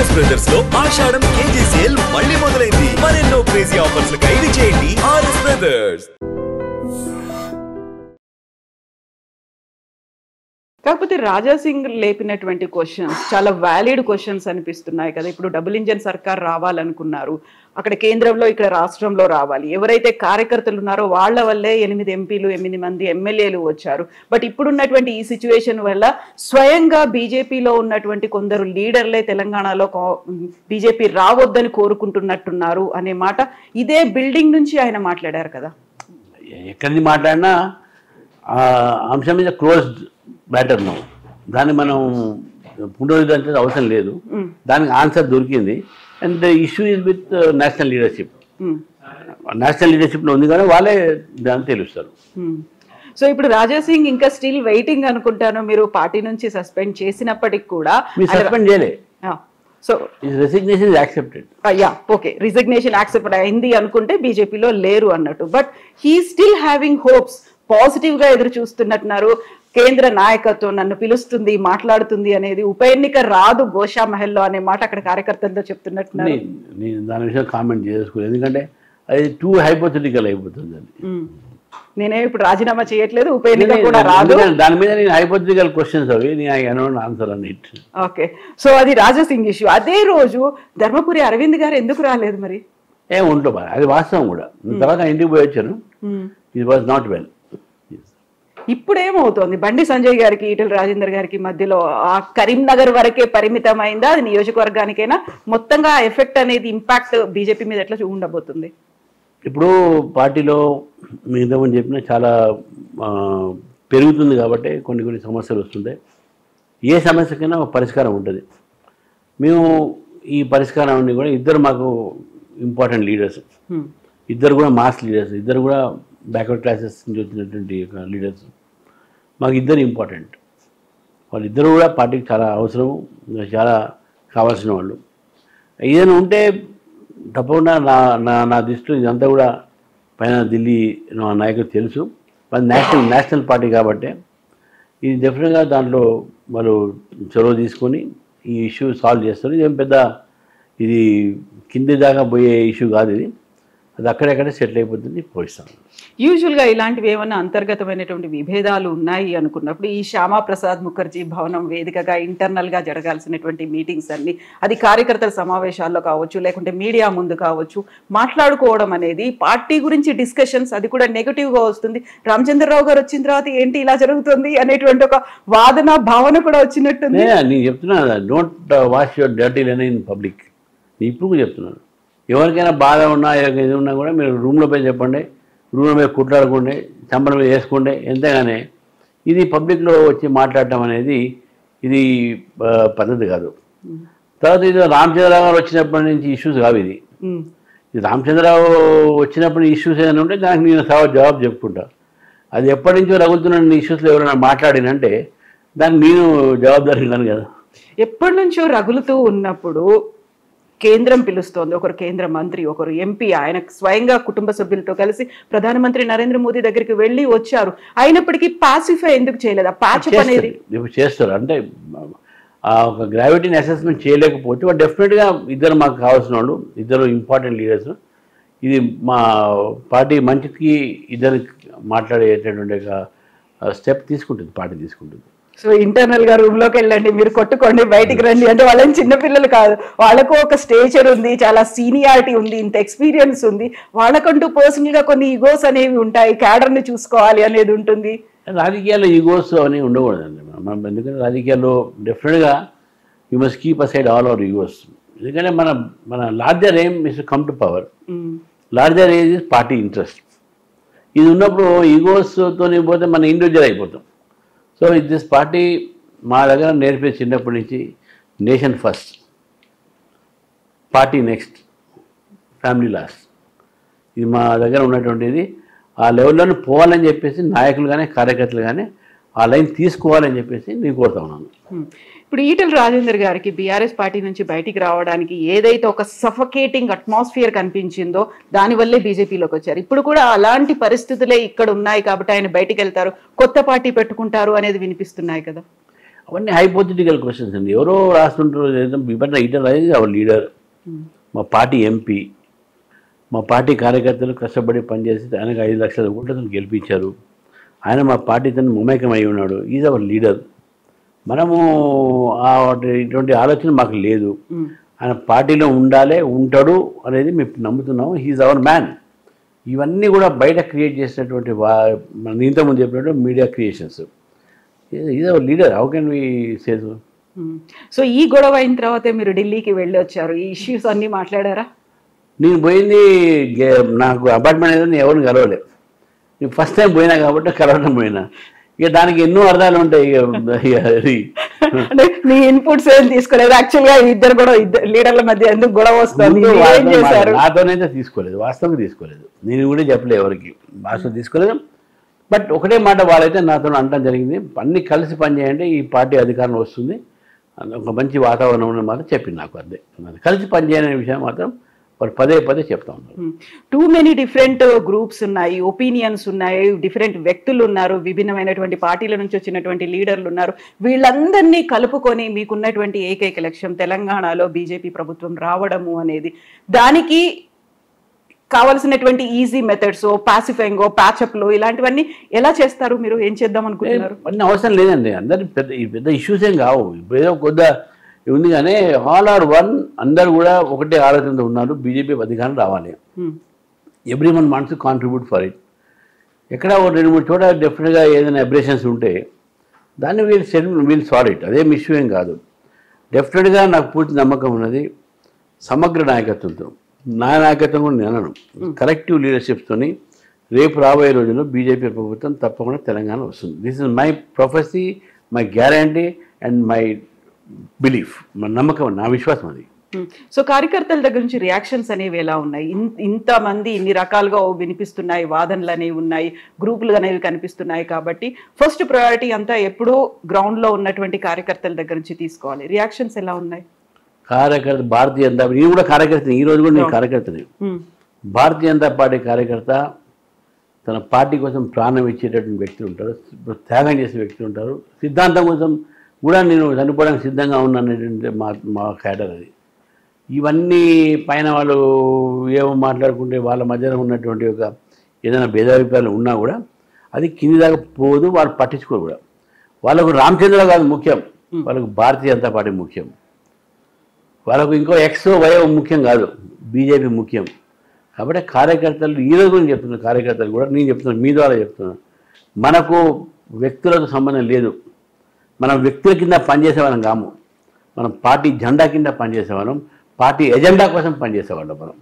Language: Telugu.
ఆర్ఎస్ బ్రదర్స్ లో ఆషాఢం కేజీ సేల్ మళ్ళీ మొదలైంది. మరెన్నో క్రేజీ ఆఫర్స్ ఖైదీ చేయండి ఆర్ఎస్ బ్రదర్స్. కాకపోతే రాజా సింగ్ లేపినటువంటి క్వశ్చన్స్ చాలా వ్యాలిడ్ క్వశ్చన్స్ అనిపిస్తున్నాయి కదా. ఇప్పుడు డబుల్ ఇంజన్ సర్కార్ రావాలనుకున్నారు, అక్కడ కేంద్రంలో ఇక్కడ రాష్ట్రంలో రావాలి. ఎవరైతే కార్యకర్తలు ఉన్నారో వాళ్ళ వల్లే 8 ఎంపీలు 8 మంది ఎమ్మెల్యేలు వచ్చారు. బట్ ఇప్పుడున్నటువంటి ఈ సిచ్యువేషన్ వల్ల స్వయంగా బీజేపీలో ఉన్నటువంటి కొందరు లీడర్లే తెలంగాణలో బీజేపీ రావద్దని కోరుకుంటున్నట్టున్నారు అనే మాట ఇదే బిల్డింగ్ నుంచి ఆయన మాట్లాడారు కదా. ఎక్కడి మాట్లాడినా అంశం మీద క్లోజ్డ్ మ్యాటర్ నో, దాన్ని మనం పునరుద్ధరించే అవసరం లేదు. దానికి ఆన్సర్ దొరికింది. And the issue is with national leadership. National లీడర్షిప్లో ఉంది కానీ వాళ్ళే దాన్ని తెలుస్తారు. సో ఇప్పుడు రాజా సింగ్ ఇంకా స్టిల్ వెయిటింగ్ అనుకుంటాను. మీరు పార్టీ నుంచి సస్పెండ్ చేసినప్పటికి కూడా మీరు సస్పెండ్ చేయలే. So resignation is accepted. Okay, resignation accept అయింది అనుకుంటే బీజేపీలో లేరు అన్నట్టు. But he still having hopes, positive గా ఎదురు చూస్తున్నట్టున్నారు. కేంద్ర నాయకత్వం నన్ను పిలుస్తుంది, మాట్లాడుతుంది అనేది, ఉప ఎన్నిక రాదు గోషా మహల్లో అనే మాట అక్కడ కార్యకర్తలతో చెప్తున్నట్టున్నారు. నేను దాని విషయం కామెంట్ చేసుకోలేదు, ఎందుకంటే అది టూ హైపోథెటికల్ అయిపోతుంది. నేనే ఇప్పుడు రాజీనామా చేయట్లేదు, ఉప ఎన్నిక కూడా రాదు, దాని మీద నేను హైపోథెటికల్ క్వశ్చన్స్ అవి నేను ఆన్సర్ అన్ని. ఓకే, సో అది రాజా సింగ్ ఇష్యూ. అదే రోజు ధర్మపురి అరవింద్ గారు ఎందుకు రాలేదు మరి? ఉంటుంది, అది వాస్తవం కూడా. తర్వాత ఇంటికి పోయి వచ్చాను. It was not well. ఇప్పుడు ఏమవుతోంది? బండి సంజయ్ గారికి ఈటెల రాజేందర్ గారికి మధ్యలో ఆ కరీంనగర్ వరకే పరిమితమైందా? అది నియోజకవర్గానికైనా మొత్తంగా ఎఫెక్ట్ అనేది, ఇంపాక్ట్ బీజేపీ మీద ఎట్లా ఉండబోతుంది? ఇప్పుడు పార్టీలో మిగతా చెప్పినా చాలా పెరుగుతుంది కాబట్టి కొన్ని సమస్యలు వస్తుంటాయి. ఏ సమస్యకైనా ఒక పరిష్కారం ఉంటుంది. మేము ఈ పరిష్కారాన్ని కూడా ఇద్దరు మాకు ఇంపార్టెంట్ లీడర్స్, ఇద్దరు కూడా మాస్ లీడర్స్, ఇద్దరు కూడా బ్యాక్వర్డ్ క్లాసెస్ నుంచి వచ్చినటువంటి లీడర్స్. మాకు ఇద్దరు ఇంపార్టెంట్. వాళ్ళిద్దరు కూడా పార్టీకి చాలా అవసరం, చాలా కావాల్సిన వాళ్ళు. ఏదైనా ఉంటే తప్పకుండా నా దృష్టిలో ఇదంతా కూడా పైన ఢిల్లీ నాయకులు తెలుసు. అది నేషనల్ పార్టీ కాబట్టి ఇది డెఫినెట్గా దాంట్లో వాళ్ళు చొరవ తీసుకొని ఈ ఇష్యూ సాల్వ్ చేస్తారు. ఇదేం పెద్ద ఇది కింది దాకా పోయే ఇష్యూ కాదు. ఇది అది అక్కడెక్కడే సెటిల్ అయిపోతుంది, పోయిస్తాం. యూజువల్గా ఇలాంటివి ఏమన్నా అంతర్గతమైనటువంటి విభేదాలు ఉన్నాయి అనుకున్నప్పుడు ఈ శ్యామాప్రసాద్ ముఖర్జీ భవనం వేదికగా ఇంటర్నల్గా జరగాల్సినటువంటి మీటింగ్స్ అన్ని, అది కార్యకర్తల సమావేశాల్లో కావచ్చు, లేకుంటే మీడియా ముందు కావచ్చు, మాట్లాడుకోవడం అనేది పార్టీ గురించి డిస్కషన్స్, అది కూడా నెగటివ్గా వస్తుంది. రామచంద్రరావు గారు వచ్చిన తర్వాత ఏంటి ఇలా జరుగుతుంది అనేటువంటి ఒక వాదన భావన కూడా వచ్చినట్టుంది. నేను చెప్తున్నా, don't wash your dirty line in public. ఇప్పుడు చెప్తున్నాను, ఎవరికైనా బాధ ఉన్నా ఏది ఉన్నా కూడా మీరు రూమ్లో పోయి చెప్పండి, రూమ్లో పోయి కుట్లాడుకోండి, చంపల మీద వేసుకోండి. ఎంతగానే ఇది పబ్లిక్లో వచ్చి మాట్లాడటం అనేది ఇది పద్ధతి కాదు. తర్వాత ఇది రామచంద్రరావు గారు వచ్చినప్పటి నుంచి ఇష్యూస్ కావు. ఇది రామచంద్రరావు వచ్చినప్పుడు ఇష్యూస్ ఏదైనా ఉంటే దానికి నేను జవాబు చెప్పుకుంటా. అది ఎప్పటి నుంచో రగులుతున్న ఇష్యూస్లో ఎవరైనా మాట్లాడినంటే దానికి నేను జవాబుదారీ ఉన్నాను కదా. ఎప్పటి నుంచో రగులుతూ ఉన్నప్పుడు కేంద్రం పిలుస్తోంది, ఒకరు కేంద్ర మంత్రి, ఒకరు ఎంపీ, ఆయన స్వయంగా కుటుంబ సభ్యులతో కలిసి ప్రధానమంత్రి నరేంద్ర మోదీ దగ్గరికి వెళ్ళి వచ్చారు. అయినప్పటికీ పాసిఫై ఎందుకు చేయలేదు? ఆ ప్యాచప్ అనేది ఇప్పుడు చేస్తారు. అంటే ఒక గ్రావిటీని అసెస్మెంట్ చేయలేకపోతే వాడు డెఫినెట్గా ఇద్దరు మాకు కావాల్సిన వాళ్ళు, ఇద్దరు ఇంపార్టెంట్ లీడర్స్. ఇది మా పార్టీ మంచికి ఇద్దరు మాట్లాడేటటువంటి ఒక స్టెప్ తీసుకుంటుంది, పార్టీ తీసుకుంటుంది. సో ఇంటర్నల్ గా రూమ్ లోకి వెళ్ళండి, మీరు కొట్టుకోండి, బయటికి రండి అంటే వాళ్ళని చిన్నపిల్లలు కాదు, వాళ్ళకు ఒక స్టేచర్ ఉంది, చాలా సీనియారిటీ ఉంది, ఇంత ఎక్స్పీరియన్స్ ఉంది, వాళ్ళకంటూ పర్సనల్ గా కొన్ని ఈగోస్ అనేవి ఉంటాయి, క్యాడర్ ని చూసుకోవాలి అనేది ఉంటుంది. రాజకీయాల్లో ఈగోస్ అని ఉండకూడదండి మనం. ఎందుకంటే రాజకీయాల్లో డెఫినెట్గా you must keep aside all our egos. ఎందుకంటే మన larger aim is to come to power, larger age is party interest. ఇది ఉన్నప్పుడు ఈగోస్తో పోతే మన ఇండివిజువల్ అయిపోతాం. సో దిస్ పార్టీ మా దగ్గర నేర్పే చిన్నప్పటి నుంచి nation first, party next, family last. ఇది మా దగ్గర ఉన్నటువంటిది. ఆ లెవెల్లోనే పోవాలని చెప్పేసి నాయకులు కానీ కార్యకర్తలు కానీ ఆ లైన్ తీసుకోవాలని చెప్పేసి నేను కోరుతా ఉన్నాను. ఇప్పుడు ఈటెల రాజేందర్ గారికి బీఆర్ఎస్ పార్టీ నుంచి బయటికి రావడానికి ఏదైతే ఒక సఫకేటింగ్ అట్మాస్ఫియర్ కనిపించిందో దానివల్లే బీజేపీలోకి వచ్చారు. ఇప్పుడు కూడా అలాంటి పరిస్థితులే ఇక్కడ ఉన్నాయి కాబట్టి ఆయన బయటికి వెళ్తారు, కొత్త పార్టీ పెట్టుకుంటారు అనేది వినిపిస్తున్నాయి కదా. అవన్నీ హైపోథెటికల్ క్వశ్చన్స్ అండి. ఎవరో రాస్తుంటారు బిపన్న ఈటల అవర్ లీడర్, మా పార్టీ ఎంపీ, మా పార్టీ కార్యకర్తలు కష్టపడి పనిచేసి ఆయనకు 5 లక్షల ఓట్లతో గెలిపించారు. ఆయన మా పార్టీతో మమేకం అయి ఉన్నాడు. Is our leader. మనము ఇటువంటి ఆలోచన మాకు లేదు. ఆయన పార్టీలో ఉంటాడు అనేది మేము నమ్ముతున్నాము. He is our man. ఇవన్నీ కూడా బయట క్రియేట్ చేసినటువంటి ఇంతకుముందు చెప్పినట్టు media creations. Is our leader. How can we say so? So ఈ గొడవ అయిన తర్వాతే మీరు ఢిల్లీకి వెళ్ళి వచ్చారు. ఈ ఇష్యూస్ అన్నీ మాట్లాడారా? నేను పోయింది నాకు అపార్ట్మెంట్ ఏదో నేను ఎవరిని కలవలేదు. నేను ఫస్ట్ టైం పోయినా కాబట్టి కలవడం పోయినా. ఇక దానికి ఎన్నో అర్థాలు ఉంటాయి. అంటే మీ ఇన్పుట్స్ ఏం తీసుకోలేదు. యాక్చువల్గా ఇద్దరు కూడా లీడర్ల మధ్య ఎందుకు గొడవ వస్తుంది? నాతోనైతే తీసుకోలేదు, వాస్తవంగా తీసుకోలేదు. నేను కూడా చెప్పలేదు ఎవరికి, వాస్తవం తీసుకోలేదు. బట్ ఒకటే మాట వాళ్ళైతే నాతో అనడం జరిగింది, అన్ని కలిసి పనిచేయండి, ఈ పార్టీ అధికారం వస్తుంది, ఒక మంచి వాతావరణం మాత్రం చెప్పింది నాకు. అదే కలిసి పనిచేయనే విషయం మాత్రం వాళ్ళు పదే చెప్తా ఉన్నారు. టూ మెనీ డిఫరెంట్ గ్రూప్స్ ఉన్నాయి, ఒపీనియన్స్ ఉన్నాయి, డిఫరెంట్ వ్యక్తులు ఉన్నారు, విభిన్నమైనటువంటి పార్టీల నుంచి వచ్చినటువంటి లీడర్లు ఉన్నారు. వీళ్ళందరినీ కలుపుకొని మీకున్నటువంటి ఏకైక లక్ష్యం తెలంగాణలో బీజేపీ ప్రభుత్వం రావడము అనేది. దానికి కావాల్సినటువంటి ఈజీ మెథడ్స్, పాసిఫైంగో, ప్యాచప్లో ఇలాంటివన్నీ ఎలా చేస్తారు? మీరు ఏం చేద్దాం అనుకుంటున్నారు? అన్నీ అవసరం లేదండి. అందరు పెద్ద ఇష్యూస్ ఏం కావు. ఇప్పుడు ఏదో కొద్ద ఉంది కానీ ఆల్ ఆర్ వన్. అందరు కూడా ఒకటే ఆలోచనతో ఉన్నారు, బీజేపీ అధికారం రావాలి. Every one wants to contribute for it. ఎక్కడ 2-3 చోట డెఫినెట్గా ఏదైనా అబ్రేషన్స్ ఉంటే దాన్ని వీల్ సాల్వ్ ఇట్. అదేం ఇష్యూ ఏం కాదు. డెఫినెట్గా నాకు పూర్తి నమ్మకం ఉన్నది సమగ్ర నాయకత్వంతో. నా నాయకత్వం కూడా నేను అనను, కలెక్టివ్ లీడర్షిప్స్తో రేపు రాబోయే రోజుల్లో బీజేపీ ప్రభుత్వం తప్పకుండా తెలంగాణ వస్తుంది. This is my ప్రొఫెసీ, my guarantee and my belief. మన నమ్మకం, నా విశ్వాసం అది. సో కార్యకర్తల దగ్గర నుంచి రియాక్షన్స్ అనేవి ఎలా ఉన్నాయి? ఇంతమంది ఇన్ని రకాలుగా వినిపిస్తున్నాయి, వాదనలు అనేవి ఉన్నాయి, గ్రూపులు అనేవి కనిపిస్తున్నాయి. కాబట్టి ఫస్ట్ ప్రయారిటీ అంతా ఎప్పుడూ గ్రౌండ్లో ఉన్నటువంటి కార్యకర్తల దగ్గర నుంచి తీసుకోవాలి. రియాక్షన్స్ ఎలా ఉన్నాయి? కార్యకర్త భారతీయ జనతా, నేను కూడా కార్యకర్త, ఈ రోజు కూడా నేను కార్యకర్తని. భారతీయ జనతా పార్టీ కార్యకర్త తన పార్టీ కోసం ప్రాణం ఇచ్చేటటువంటి వ్యక్తులు ఉంటారు, త్యాగం చేసే వ్యక్తులు ఉంటారు. సిద్ధాంతం కోసం కూడా నేను చనిపోవడానికి సిద్ధంగా ఉన్నాననేటువంటి మా క్యాడర్ అది. ఇవన్నీ పైన వాళ్ళు ఏమో మాట్లాడుకుంటే వాళ్ళ మధ్యన ఉన్నటువంటి ఒక ఏదైనా భేదాభిప్రాయాలు ఉన్నా కూడా అది కింది దాకా పోదు, వాళ్ళు పట్టించుకోరు కూడా. వాళ్ళకు రామచంద్ర కాదు ముఖ్యం, వాళ్ళకు భారతీయ జనతా పార్టీ ముఖ్యం. వాళ్ళకు ఇంకో వయో ముఖ్యం కాదు, బీజేపీ ముఖ్యం. కాబట్టి కార్యకర్తలు ఈరోజు కూడా చెప్తున్నారు, కార్యకర్తలు కూడా నేను చెప్తున్నాను, మీ ద్వారా చెప్తున్నాను, మనకు వ్యక్తులతో సంబంధం లేదు. మనం వ్యక్తుల కింద పనిచేసేవాళ్ళం కాము, మనం పార్టీ జెండా కింద పనిచేసేవాళ్ళం, పార్టీ ఎజెండా కోసం పనిచేసేవాళ్ళం మనం.